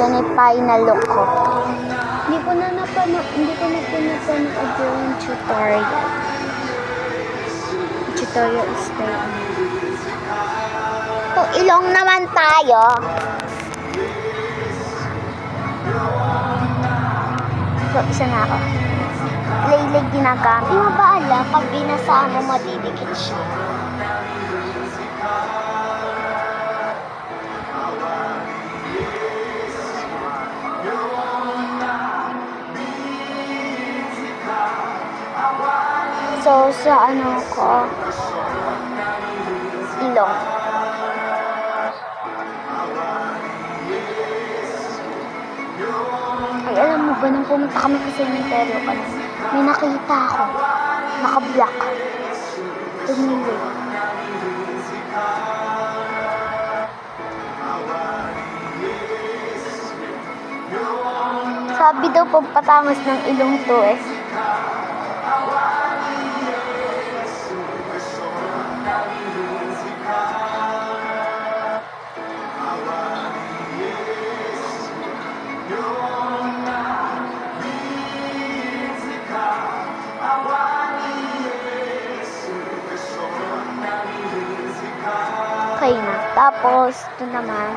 Ito na yung final look ko. Hindi ko na napanood yung tutorial. Tutorial is there. Kung ilong naman tayo. So, isa na ako. Laylag ginagamit. Di mo ba alam, pag binasaan mo, madidikit siya? So, sa ano ko, ilong. Ay, alam mo ba, nung pumunta kami sa cemetery kanina, may nakita ako. Naka-black. Tumili. Sabi daw pampatangos ng ilong to eh. Okay na. Tapos, ito naman.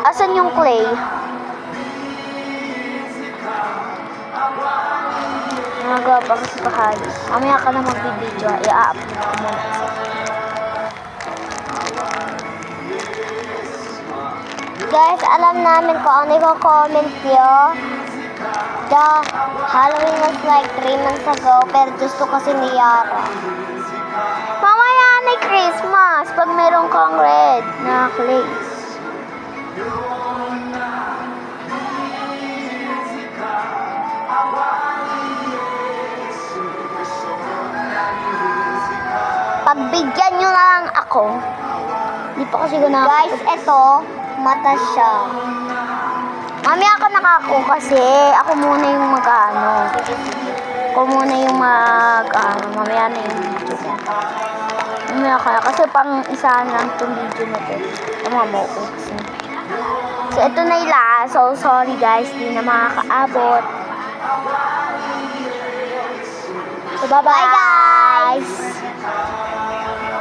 Asan yung clay? Nagawa pa kasi pakali. Mamaya ka na magbibideo. I-upload ko muna. Guys, alam namin kung ano yung comment nyo. The Halloween was like 3 months ago, pero gusto kasi ni Yara. Mamaya na Christmas pag meron kang red na clay. Pagbigyan nyo na lang ako. Hindi pa kasi ko na. Guys, ito, mata siya. Mamaya ako nakako kasi ako muna yung mag-ano. Ako muna yung mag-ano. Mamaya na yung video ko. Mamaya kaya. Kasi pang isa lang itong video na ito. Tama mo ko kasi. So, ito na yung last. So, sorry guys. Di na makakaabot. So, bye-bye guys!